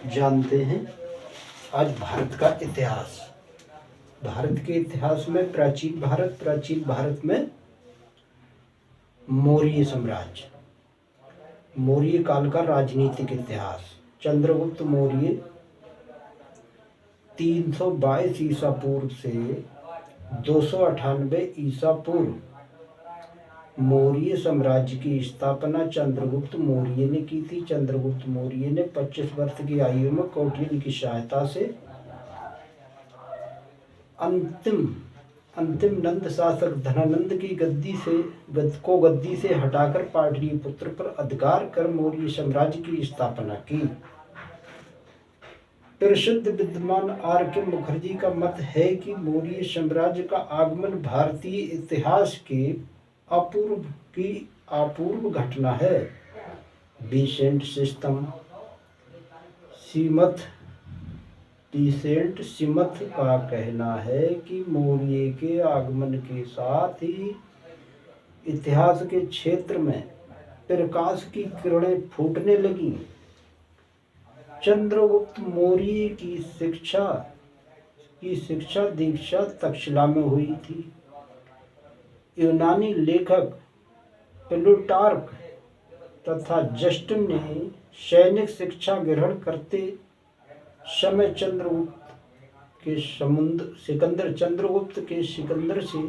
जानते हैं आज भारत का इतिहास। भारत के इतिहास में प्राचीन भारत में मौर्य साम्राज्य, मौर्य काल का राजनीतिक इतिहास। चंद्रगुप्त मौर्य 322 ईसा पूर्व से 298 ईसा पूर्व मौर्य साम्राज्य की स्थापना चंद्रगुप्त मौर्य ने की थी। चंद्रगुप्त मौर्य ने 25 वर्ष की आयु में कौटिल्य की सहायता से अंतिम नंद शासक धनानंद की गद्दी से हटाकर पाटलिपुत्र पर अधिकार कर मौर्य साम्राज्य की स्थापना की। प्रसिद्ध विद्वान आर के मुखर्जी का मत है कि मौर्य साम्राज्य का आगमन भारतीय इतिहास के अपूर्व घटना है। डिसेंट सिमथ का कहना है कि मौर्य के आगमन के साथ ही इतिहास के क्षेत्र में प्रकाश की किरणें फूटने लगी। चंद्रगुप्त मौर्य की शिक्षा दीक्षा तक्षशिला में हुई थी। यूनानी लेखक प्लूटार्क तथा जस्टिन ने सैनिक शिक्षा ग्रहण करते समय चंद्रगुप्त के सिकंदर से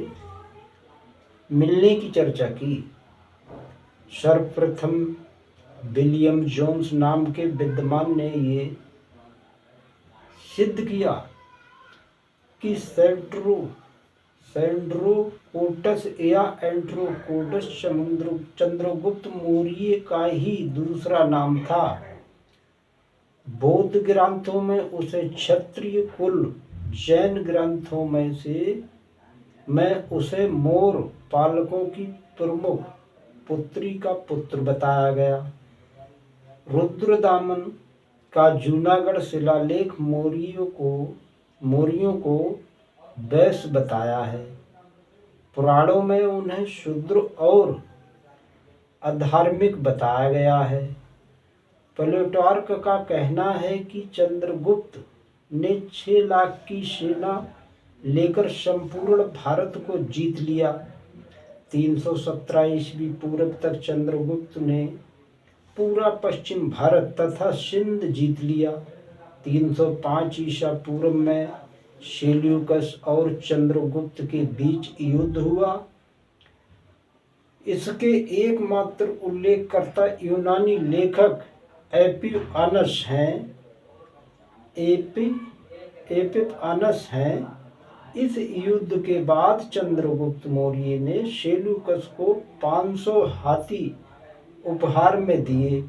मिलने की चर्चा की। सर्वप्रथम विलियम जोन्स नाम के विद्वान ने ये सिद्ध किया कि सेंड्रोकोटस या एंड्रोकोटस चंद्रगुप्त मौर्य का ही दूसरा नाम था। बौद्ध ग्रंथों में उसे क्षत्रिय कुल, जैन ग्रंथों में उसे मोर पालकों की प्रमुख पुत्री का पुत्र बताया गया। रुद्रदामन का जूनागढ़ शिलालेख मौर्यों को वैश्य बताया है। पुराणों में उन्हें शूद्र और अधार्मिक बताया गया है। प्लूटार्क का कहना है कि चंद्रगुप्त ने 6 लाख की सेना लेकर संपूर्ण भारत को जीत लिया। 317 ईस्वी पूर्व तक चंद्रगुप्त ने पूरा पश्चिम भारत तथा सिंध जीत लिया। 305 ईसा पूर्व में सेल्यूकस और चंद्रगुप्त के बीच युद्ध हुआ। इसके एकमात्र उल्लेखकर्ता यूनानी लेखक एपिफानस हैं। इस युद्ध के बाद चंद्रगुप्त मौर्य ने सेल्यूकस को 500 हाथी उपहार में दिए,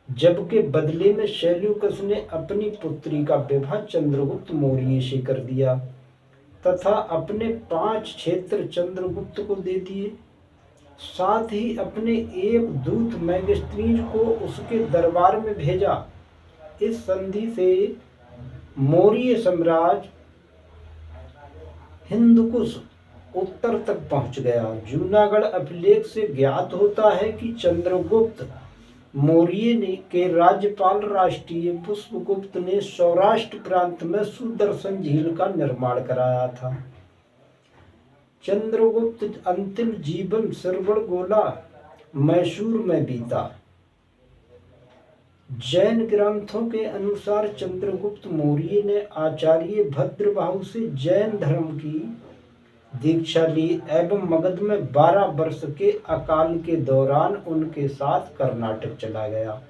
जबकि बदले में सेल्यूकस ने अपनी पुत्री का विवाह चंद्रगुप्त मौर्य से कर दिया तथा अपने 5 क्षेत्र चंद्रगुप्त को दे दिए। साथ ही अपने एक दूत मैगस्टीन को उसके दरबार में भेजा। इस संधि से मौर्य साम्राज्य हिंदकुश उत्तर तक पहुंच गया। जूनागढ़ अभिलेख से ज्ञात होता है कि चंद्रगुप्त मौर्य के राज्यपाल राष्ट्रीय पुष्पगुप्त ने सौराष्ट्र प्रांत में सुदर्शन झील का निर्माण कराया था। चंद्रगुप्त अंतिम जीवन श्रवणबेला मैसूर में बीता। जैन ग्रंथों के अनुसार चंद्रगुप्त मौर्य ने आचार्य भद्रबाहु से जैन धर्म की दीक्षा ली एवं मगध में 12 वर्ष के अकाल के दौरान उनके साथ कर्नाटक चला गया।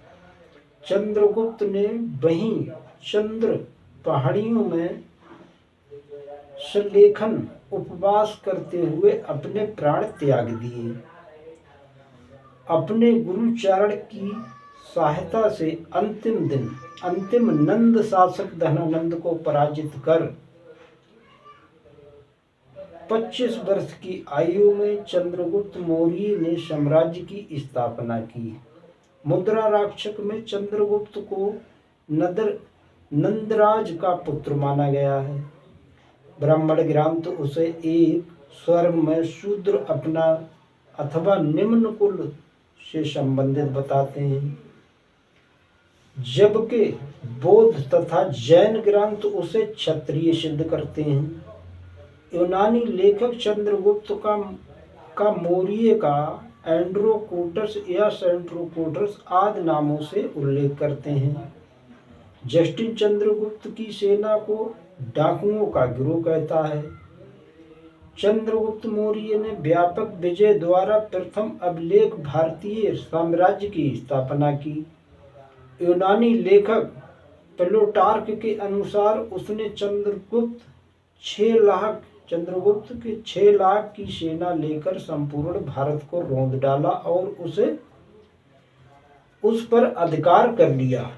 चंद्रगुप्त ने वहीं चंद्र पहाड़ियों में सलेखन उपवास करते हुए अपने प्राण त्याग दिए। अपने गुरुचारण की सहायता से अंतिम नंद शासक धनानंद को पराजित कर 25 वर्ष की आयु में चंद्रगुप्त मौर्य ने साम्राज्य की स्थापना की। मुद्रा राक्षक में चंद्रगुप्त को नंदराज का पुत्र माना गया है। ब्राह्मण ग्रंथ उसे एक स्वर्ग में शूद्र अपना अथवा निम्न कुल से संबंधित बताते हैं। जबकि बौद्ध तथा जैन ग्रंथ उसे क्षत्रिय सिद्ध करते हैं। यूनानी लेखक चंद्रगुप्त का मौर्य का एंड्रोकोटस या सेंट्रोकोटस आदि नामों से उल्लेख करते हैं। जस्टिन चंद्रगुप्त की सेना को डाकुओं का गिरोह कहता है। चंद्रगुप्त मौर्य ने व्यापक विजय द्वारा प्रथम अभिलेख भारतीय साम्राज्य की स्थापना की। यूनानी लेखक प्लूटार्क के अनुसार उसने चंद्रगुप्त के 6 लाख की सेना लेकर संपूर्ण भारत को रौंद डाला और उस पर अधिकार कर लिया।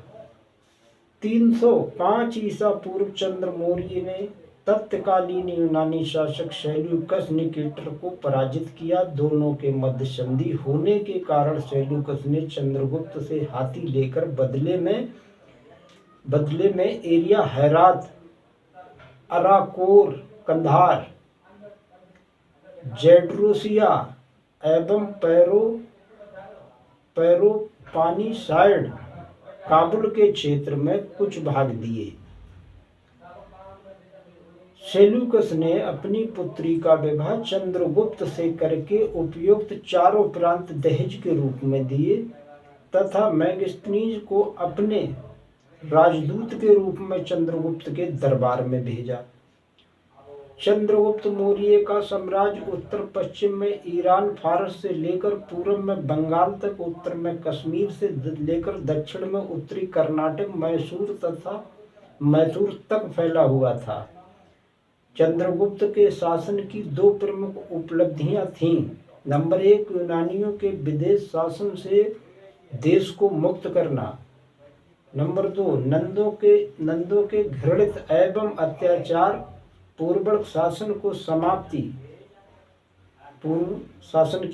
305 ईसा पूर्व चंद्र मौर्य ने तत्कालीन यूनानी शासक सेल्यूकस निकेटर को पराजित किया। दोनों के मध्य संधि होने के कारण सेल्यूकस ने चंद्रगुप्त से हाथी लेकर बदले में एरिया, हेरात, अराकोर, कंधार, जेड्रोसिया एवं पैरोपानीसाइड, काबुल के क्षेत्र में कुछ भाग दिए। सेल्यूकस ने अपनी पुत्री का विवाह चंद्रगुप्त से करके उपयुक्त चारों प्रांत दहेज के रूप में दिए तथा मैगस्थनीज को अपने राजदूत के रूप में चंद्रगुप्त के दरबार में भेजा। चंद्रगुप्त मौर्य का साम्राज्य उत्तर पश्चिम में ईरान, फारस से लेकर पूर्व में बंगाल तक, उत्तर में कश्मीर से लेकर दक्षिण में उत्तरी कर्नाटक, मैसूर तक फैला हुआ था। चंद्रगुप्त के शासन की 2 प्रमुख उपलब्धियां थीं। नंबर 1, यूनानियों के विदेश शासन से देश को मुक्त करना। नंबर 2, नंदों के घृणित एवं अत्याचार पूर्वक शासन की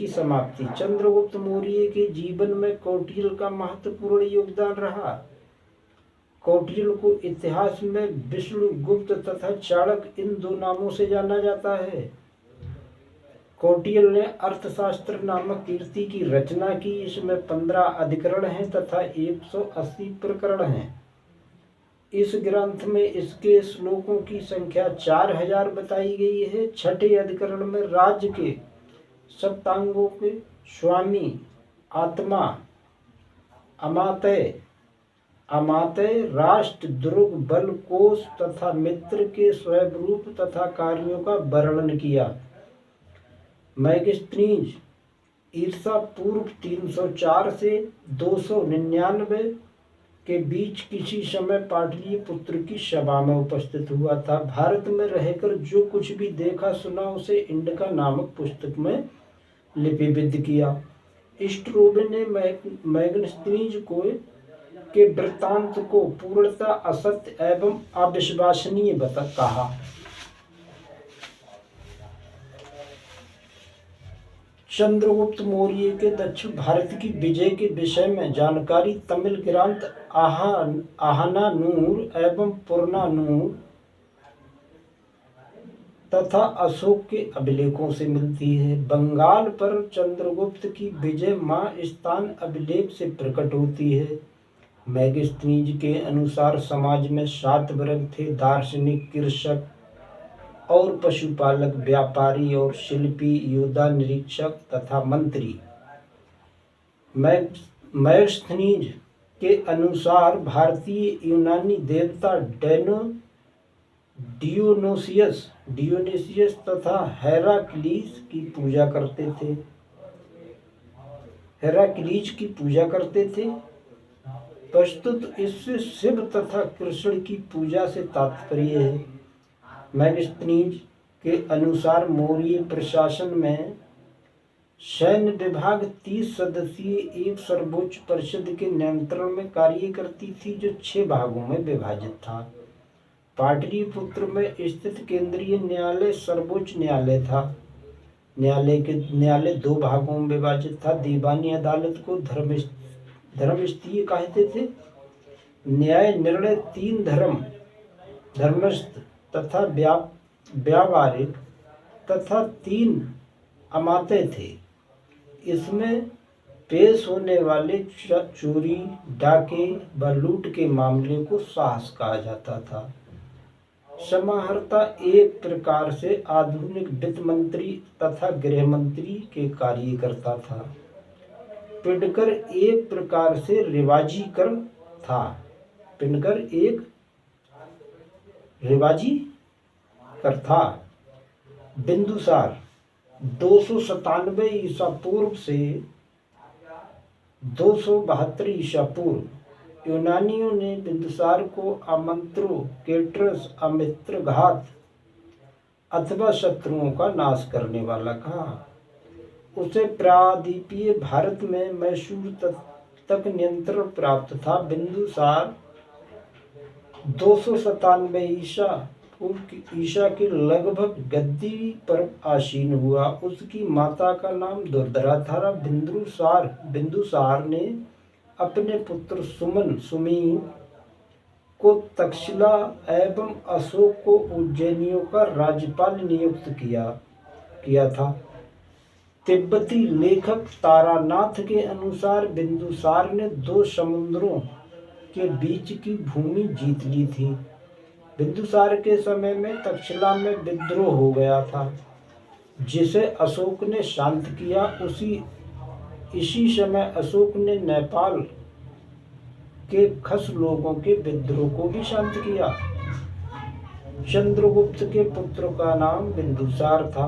समाप्ति। चंद्रगुप्त मौर्य के जीवन में कौटिल्य का महत्वपूर्ण योगदान रहा। कौटिल्य को इतिहास में विष्णुगुप्त तथा चाणक्य इन 2 नामों से जाना जाता है। कौटिल्य ने अर्थशास्त्र नामक कृति की रचना की। इसमें 15 अधिकरण हैं तथा 180 प्रकरण हैं। इस ग्रंथ में इसके श्लोकों की संख्या 4000 बताई गई है। 6ठे अधिकरण में राज्य के सप्तांगों के स्वामी, आत्मा, अमात्य, राष्ट्र, दुर्ग, बल, कोष तथा मित्र के स्वरूप तथा कार्यों का वर्णन किया। मैगस्थनीज ईसा पूर्व 304 से 299 के बीच किसी समय पाटलिपुत्र की सभा में उपस्थित हुआ था। भारत में रहकर जो कुछ भी देखा सुना उसे इंडिका नामक पुस्तक में लिपिबद्ध किया। स्ट्रैबो ने मैगस्थनीज के वृत्तांत को पूर्णतः असत्य एवं अविश्वसनीय कहा। चंद्रगुप्त मौर्य के दक्षिण भारत की विजय के विषय में जानकारी तमिल ग्रंथ आहानानूर एवं पुरनानूर तथा अशोक के अभिलेखों से मिलती है। बंगाल पर चंद्रगुप्त की विजय स्थान अभिलेख से प्रकट होती है। मैगस्थनीज के अनुसार समाज में 7 वर्ग थे: दार्शनिक, कृषक और पशुपालक, व्यापारी और शिल्पी, योद्धा, निरीक्षक तथा मंत्री। मैगस्थनीज के अनुसार भारतीय यूनानी देवता डियोनिसियस तथा हेराक्लीज की पूजा करते थे। प्रस्तुत इससे शिव तथा कृष्ण की पूजा से तात्पर्य है। मैगस्थनीज के अनुसार मौर्य प्रशासन में सैन्य विभाग 30 सदस्यीय एक सर्वोच्च परिषद के नियंत्रण में कार्य करती थी, जो 6 भागों में विभाजित था। पाटलिपुत्र में स्थित केंद्रीय न्यायालय सर्वोच्च न्यायालय था। न्यायालय 2 भागों में विभाजित था। दीवानी अदालत को धर्मस्थीय कहते थे। न्याय निर्णय 3 धर्मस्थ तथा व्यावहारिक तथा 3 अमात्य थे। इसमें पेश होने वाले चोरी, डाके व लूट के मामले को साहस कहा जाता था। समाहर्ता एक प्रकार से आधुनिक वित्त मंत्री तथा गृह मंत्री के कार्य करता था। पिडकर एक प्रकार से रिवाजीकरण था। पिडकर एक रिवाजी कर था। बिंदुसार 297 ईसा पूर्व से 272 ईसा पूर्व यूनानियों ने बिंदुसार को अमंत्रो केट्रस अमित्रघात अथवा शत्रुओं का नाश करने वाला कहा। उसे प्रायद्वीपीय भारत में मैसूर तक नियंत्रण प्राप्त था। बिंदुसार 297 ईसा के लगभग गद्दी पर आसीन हुआ। उसकी माता का नाम दुर्धरा था। बिंदुसार ने अपने पुत्र सुमी को तक्षशिला एवं अशोक को उज्जैनियों का राज्यपाल नियुक्त किया था। तिब्बती लेखक तारानाथ के अनुसार बिंदुसार ने 2 समुद्रों के बीच की भूमि जीत ली थी। बिंदुसार के समय में तक्षशिला में विद्रोह हो गया था, जिसे अशोक ने शांत किया। इसी समय अशोक ने नेपाल के खस लोगों के विद्रोह को भी शांत किया। चंद्रगुप्त के पुत्र का नाम बिंदुसार था।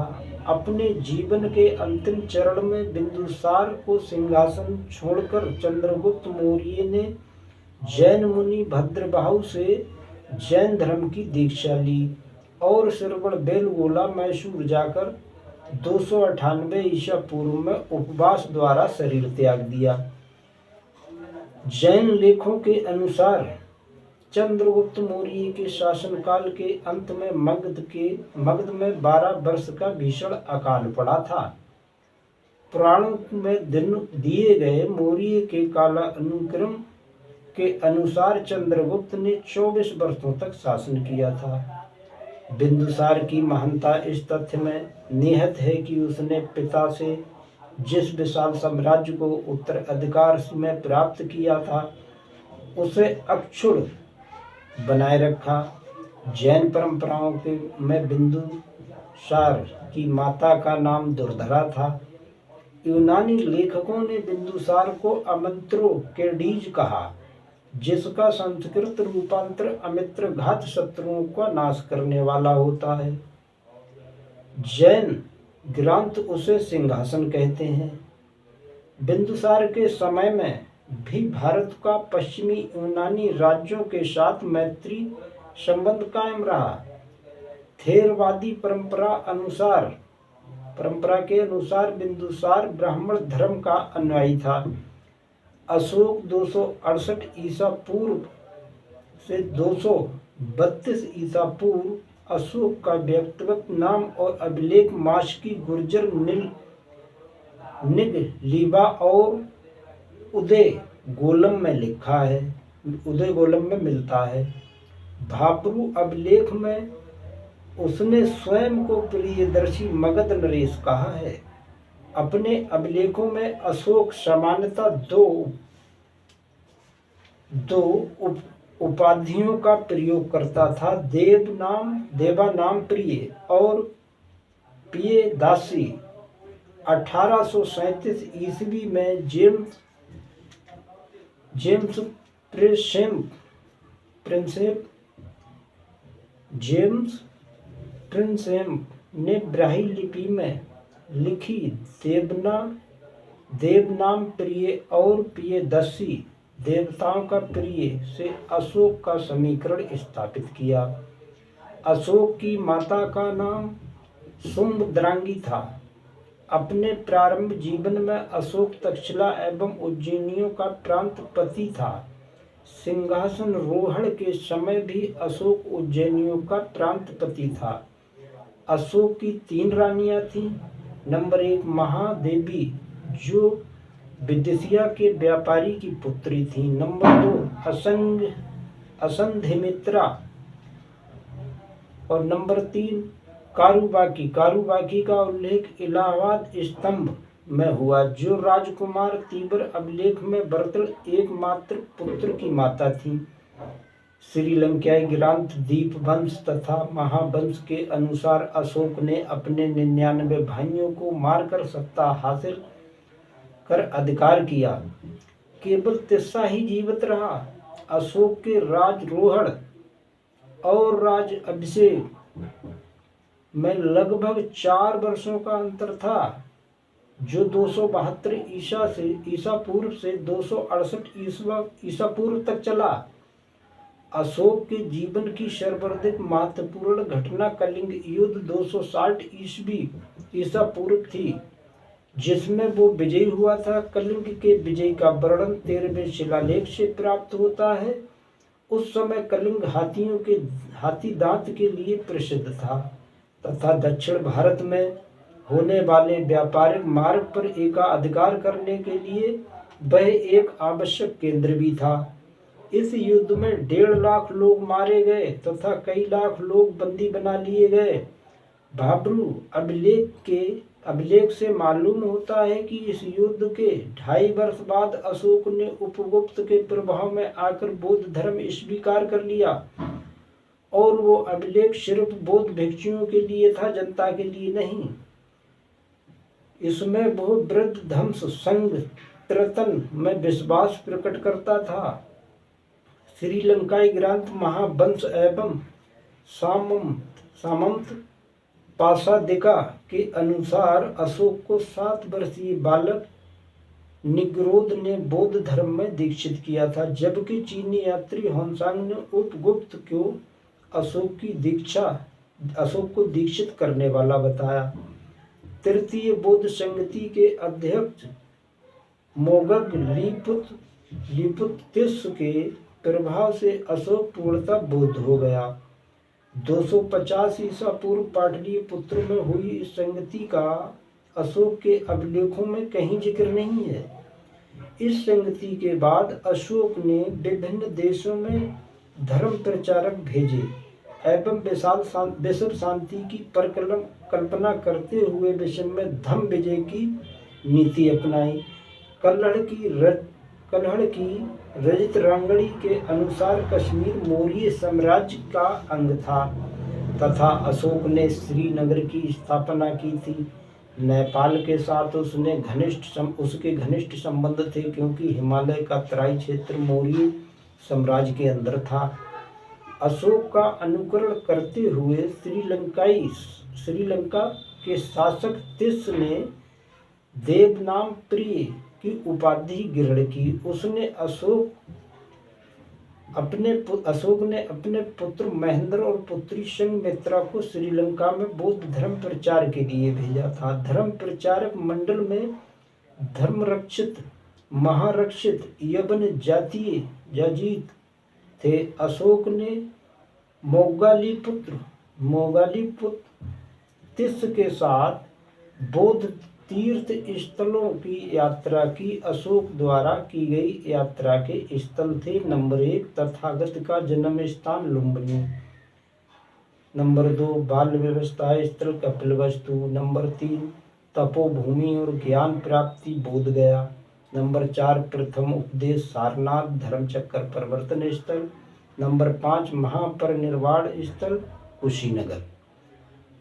अपने जीवन के अंतिम चरण में बिंदुसार को सिंहासन छोड़कर चंद्रगुप्त मौर्य ने जैन मुनि भद्रबाहु से जैन धर्म की दीक्षा ली और श्रवणबेलगोला मैसूर जाकर 298 ईसा पूर्व में उपवास द्वारा शरीर त्याग दिया। जैन लेखों के अनुसार चंद्रगुप्त मौर्य के शासनकाल के अंत में मगध में 12 वर्ष का भीषण अकाल पड़ा था। पुराणों में दिए गए मौर्य के कालानुक्रम के अनुसार चंद्रगुप्त ने 24 वर्षों तक शासन किया था। बिंदुसार की महानता इस तथ्य में निहित है कि उसने पिता से जिस विशाल साम्राज्य को उत्तराधिकार में प्राप्त किया था, उसे अक्षुण्ण बनाए रखा। जैन परंपराओं में बिंदुसार की माता का नाम दुर्धरा था। यूनानी लेखकों ने बिंदुसार को अमंत्रो केडीज कहा, जिसका संस्कृत रूपांतर अमित्रघात शत्रुओं का नाश करने वाला होता है। जैन ग्रंथ उसे सिंहासन कहते हैं। बिंदुसार के समय में भी भारत का पश्चिमी यूनानी राज्यों के साथ मैत्री संबंध कायम रहा। थेरवादी परंपरा के अनुसार बिंदुसार ब्राह्मण धर्म का अनुयायी था। अशोक 268 ईसा पूर्व से 232 ईसा पूर्व अशोक का व्यक्तिगत नाम और अभिलेख मास्की गुर्जर निगलीबा और उदय गोलम में मिलता है। भापरू अभिलेख में उसने स्वयं को प्रियदर्शी मगध नरेश कहा है। अपने अभिलेखों में अशोक सामान्यतः दो उपाधियों का प्रयोग करता था, देवा नाम प्रिय और पियदासी। 1837 ईस्वी में जेम्स प्रिंसेप ने ब्राह्मी लिपि में लिखी देवनाम प्रिय और पियदर्शी देवताओं का प्रिय से अशोक का समीकरण स्थापित किया। अशोक की माता का नाम सुमद्रांगी था। अपने प्रारंभ जीवन में अशोक तक्षशिला एवं उज्जैनियों का प्रांतपति था। सिंहासन रोहण के समय भी अशोक उज्जैनियों का प्रांतपति था। अशोक की 3 रानियां थीं। नंबर 1 महादेवी, जो विदिशिया के व्यापारी की पुत्री थी। नंबर 2 असंधिमित्रा और नंबर 3 कारुबाकी का उल्लेख इलाहाबाद स्तंभ में हुआ, जो राजकुमार तीबर अभिलेख में वर्तल एकमात्र पुत्र की माता थी। श्रीलंकाई ग्रंथ दीपवंश तथा महावंश के अनुसार अशोक ने अपने 99 भाइयों को मारकर सत्ता हासिल कर अधिकार किया। केवल तिस्सा ही जीवित रहा। अशोक के राजरोहण और राज अभिषेक में लगभग 4 वर्षों का अंतर था, जो 272 ईसा पूर्व से 268 ईसा पूर्व तक चला। अशोक के जीवन की सर्वाधिक महत्वपूर्ण घटना कलिंग युद्ध 260 ईसा पूर्व थी, जिसमें वो विजयी हुआ था। कलिंग के विजय का वर्णन 13वें शिलालेख से प्राप्त होता है। उस समय कलिंग हाथी दांत के लिए प्रसिद्ध था तथा दक्षिण भारत में होने वाले व्यापारिक मार्ग पर एकाधिकार करने के लिए वह एक आवश्यक केंद्र भी था। इस युद्ध में 1.5 लाख लोग मारे गए तथा कई लाख लोग बंदी बना लिए गए। भाब्रू अभिलेख से मालूम होता है कि इस युद्ध के 2.5 वर्ष बाद अशोक ने उपगुप्त के प्रभाव में आकर बौद्ध धर्म स्वीकार कर लिया, और वो अभिलेख सिर्फ बौद्ध भिक्षुओं के लिए था, जनता के लिए नहीं। इसमें वो वृद्ध ध्वंस संघ त्रतन में विश्वास प्रकट करता था। श्रीलंकाई ग्रंथ महावंश एवं सामंत पासादिका के अनुसार अशोक को 7 वर्षीय बालक निग्रोध ने बौद्ध धर्म में दीक्षित किया था, जबकि चीनी यात्री होनसांग ने उपगुप्त को अशोक को दीक्षित करने वाला बताया। तृतीय बौद्ध संगति के अध्यक्ष मोगग लिपुत्तिस के प्रभाव से अशोक पूर्णतः बौद्ध हो गया। 250 ईसा पूर्व पाटलिपुत्र में हुई इस संगति का अशोक के अभिलेखों में कहीं जिक्र नहीं है। इस संगति के बाद अशोक ने विभिन्न देशों में धर्म प्रचारक भेजे एवं विश्व शांति की कल्पना करते हुए विश्व में धम्म विजय की नीति अपनाई। कल्हड़ की रजत रांगड़ी के अनुसार कश्मीर मौर्य साम्राज्य का अंग था तथा अशोक ने श्रीनगर की स्थापना की थी। नेपाल के साथ उसके घनिष्ठ संबंध थे, क्योंकि हिमालय का तराई क्षेत्र मौर्य साम्राज्य के अंदर था। अशोक का अनुकरण करते हुए श्रीलंका के शासक तिस ने देवनाम प्रिय की उपाधि ग्रहण की। अशोक ने अपने पुत्र महेंद्र और पुत्री संघमित्रा को श्रीलंका में बौद्ध धर्म प्रचार के लिए भेजा था। धर्म प्रचारक मंडल में धर्मरक्षित महारक्षित यवन जाजीत थे। अशोक ने मोगालीपुत्तिस के साथ बौद्ध तीर्थ स्थलों की यात्रा की। अशोक द्वारा की गई यात्रा के स्थल थे: नंबर 1 तथागत का जन्म स्थान लुम्बिनी, नंबर 2 बाल व्यवस्था स्थल कपिलवस्तु, नंबर 3 तपोभूमि और ज्ञान प्राप्ति बोधगया, नंबर 4 प्रथम उपदेश सारनाथ धर्मचक्र परिवर्तन स्थल, नंबर 5 महापरिनिर्वाण स्थल कुशीनगर।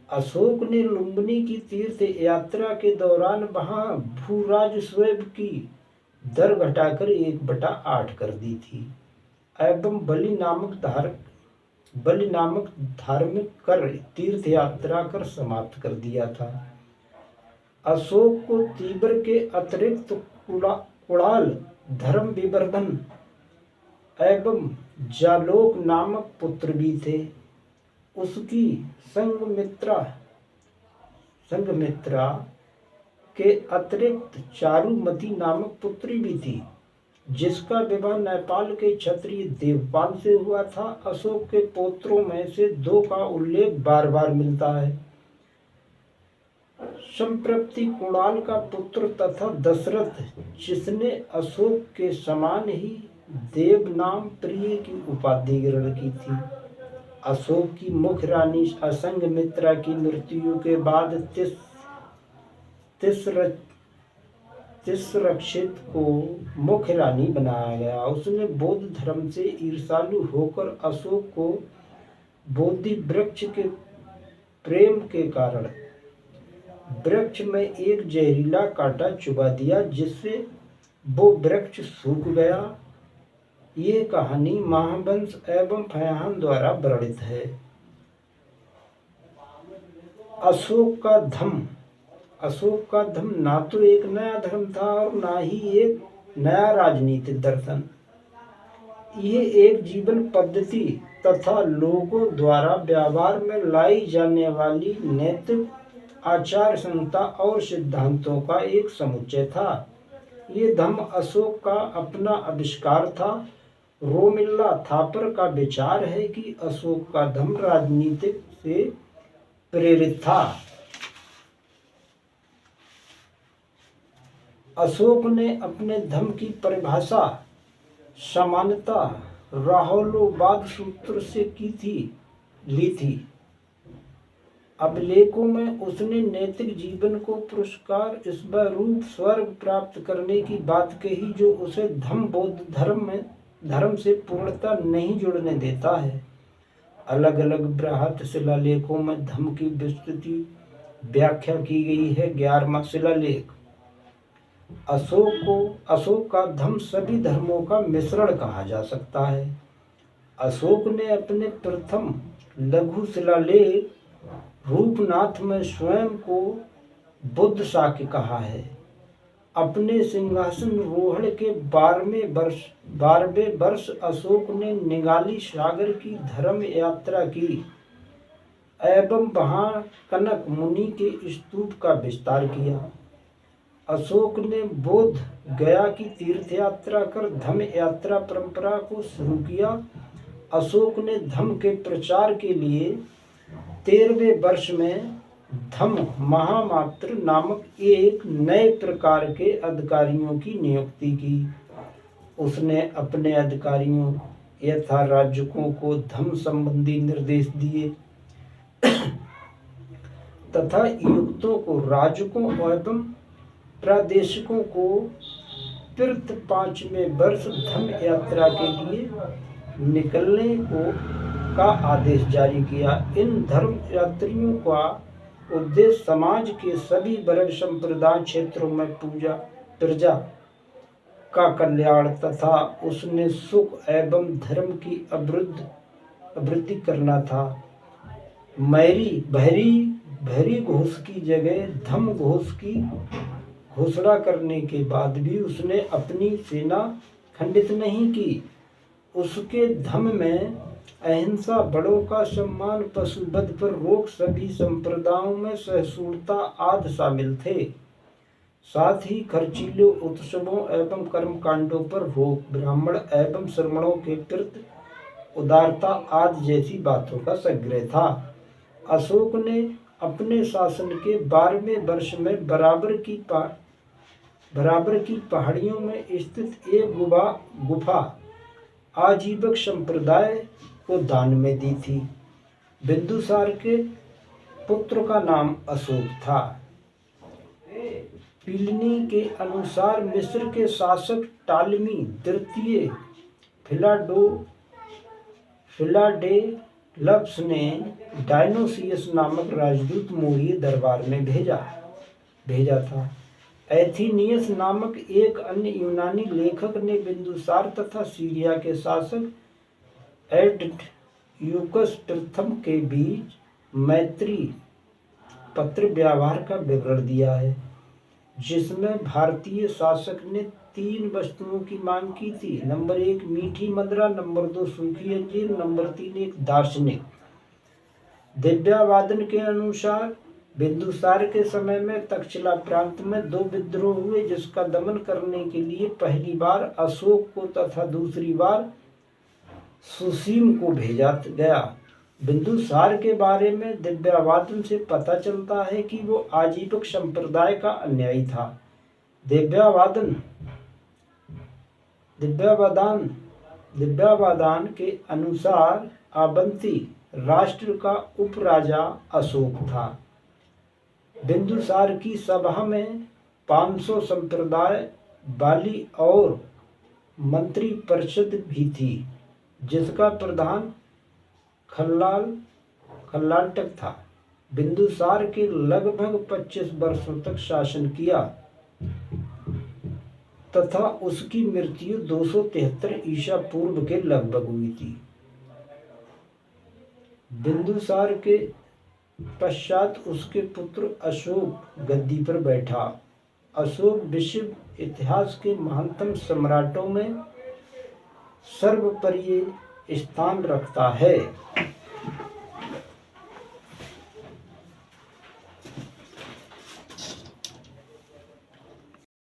अशोक ने लुम्बिनी की तीर्थ यात्रा के दौरान वहां भूराज स्वयं की दर घटाकर 1/8 कर दी थी एवं बलि नामक धार्मिक कर तीर्थ यात्रा कर समाप्त कर दिया था। अशोक को तीबर के अतिरिक्त कुणाल धर्म विवर्धन एवं जालोक नामक पुत्र भी थे। उसकी संघमित्रा के अतिरिक्त चारुमती नामक पुत्री भी थी, जिसका विवाह नेपाल के क्षत्रिय देवपाल से हुआ था। अशोक के पुत्रों में से 2 का उल्लेख बार बार मिलता है। संप्रति कुणाल का पुत्र तथा दशरथ, जिसने अशोक के समान ही देवनाम प्रिय की उपाधि ग्रहण की थी। अशोक की मुख्य रानी असंघमित्रा की मृत्यु के बाद तिस्रक्षित को मुख्य रानी बनाया गया। उसने बौद्ध धर्म से ईर्ष्यालु होकर अशोक को बोधि वृक्ष के प्रेम के कारण वृक्ष में एक जहरीला कांटा चुभा दिया, जिससे वो वृक्ष सूख गया। ये कहानी महावंश एवं फयाहन द्वारा वर्णित है। अशोक का धम्म ना तो एक नया धर्म था और ना ही एक नया राजनीतिक दर्शन। ये एक जीवन पद्धति तथा लोगों द्वारा व्यवहार में लाई जाने वाली नैतिक आचार संहिता और सिद्धांतों का एक समुच्चय था। ये धम्म अशोक का अपना आविष्कार था। रोमिल्ला थापर का विचार है कि अशोक का धम्म राजनीतिक से प्रेरित था। अशोक ने अपने धम्म की परिभाषा समानता राहुलोवाद सूत्र से ली थी। अभिलेखों में उसने नैतिक जीवन को पुरस्कार स्वरूप स्वर्ग प्राप्त करने की बात कही, जो उसे धम्म बौद्ध धर्म से पूर्णता नहीं जुड़ने देता है। अलग अलग बृहत शिलालेखों में धम्म की विस्तृत व्याख्या की गई है। 11वां शिलालेख अशोक का धम्म सभी धर्मों का मिश्रण कहा जा सकता है। अशोक ने अपने प्रथम लघु शिलालेख रूपनाथ में स्वयं को बुद्ध शाक्य कहा है। अपने सिंहासन रोहण के 12वें वर्ष अशोक ने निगाली सागर की धर्म यात्रा की एवं वहां कनक मुनि के स्तूप का विस्तार किया। अशोक ने बोध गया की तीर्थ यात्रा कर धम्म यात्रा परंपरा को शुरू किया। अशोक ने धम्म के प्रचार के लिए 13वें वर्ष में धम्म महामात्र नामक एक नए प्रकार के अधिकारियों की नियुक्ति की। उसने अपने अधिकारियों यथा राजकों को धम्म संबंधी निर्देश दिए तथा युक्तों को राजकों एवं प्रादेशिकों को तीर्थ 5वें वर्ष धम्म यात्रा के लिए निकलने का आदेश जारी किया। इन धर्म यात्रियों का उद्देश्य समाज के सभी वर्ग संप्रदाय क्षेत्रों में प्रजा का कल्याण तथा उसने सुख एवं धर्म की अभिवृद्धि करना था। भैरी घोष की जगह धम्म घोष की घोषणा करने के बाद भी उसने अपनी सेना खंडित नहीं की। उसके धम्म में अहिंसा, बड़ों का सम्मान, पशुवध पर रोक, सभी संप्रदायों में सहिष्णुता आदि शामिल थे। साथ ही खर्चीले उत्सवों एवं कर्मकांडों पर रोक, ब्राह्मण एवं श्रमणों के प्रति उदारता आदि जैसी बातों का संग्रह था। अशोक ने अपने शासन के 12वें वर्ष में बराबर की पहाड़ियों में स्थित एक गुफा आजीवक संप्रदाय को दान में दी थी। बिंदुसार के पुत्र का नाम अशोक था। प्लिनी के अनुसार मिस्र के शासक टालमी द्वितीय फिलाडेल्फस ने डायनोसियस नामक राजदूत मौर्य दरबार में भेजा था। एथीनियस नामक एक अन्य यूनानी लेखक ने बिंदुसार तथा सीरिया के शासक एंटियोकस प्रथम के बीच मैत्री पत्र व्यवहार का विवरण दिया है, जिसमें भारतीय शासक ने 3 वस्तुओं की मांग की थी। नंबर 1 मीठी मदिरा, नंबर 2 सूखी अंजीर, नंबर 3 एक दार्शनिक। दिव्यावादन के अनुसार बिंदुसार के समय में तक्षशिला प्रांत में 2 विद्रोह हुए, जिसका दमन करने के लिए पहली बार अशोक को तथा दूसरी बार सुसीम को भेजा गया। बिंदुसार के बारे में दिव्यावादन से पता चलता है कि वो आजीवक संप्रदाय का अनुयायी था। दिव्यावादान के अनुसार अवंती राष्ट्र का उपराजा अशोक था। बिंदुसार की सभा में 500 संप्रदाय वाली और मंत्री परिषद भी थी, जिसका प्रधान खल्लाटक था। बिंदुसार के लगभग 25 वर्षों तक शासन किया तथा उसकी मृत्यु 273 ईसा पूर्व के लगभग हुई थी। बिंदुसार के पश्चात उसके पुत्र अशोक गद्दी पर बैठा। अशोक विश्व इतिहास के महानतम सम्राटों में सर्वोपरि स्थान रखता है।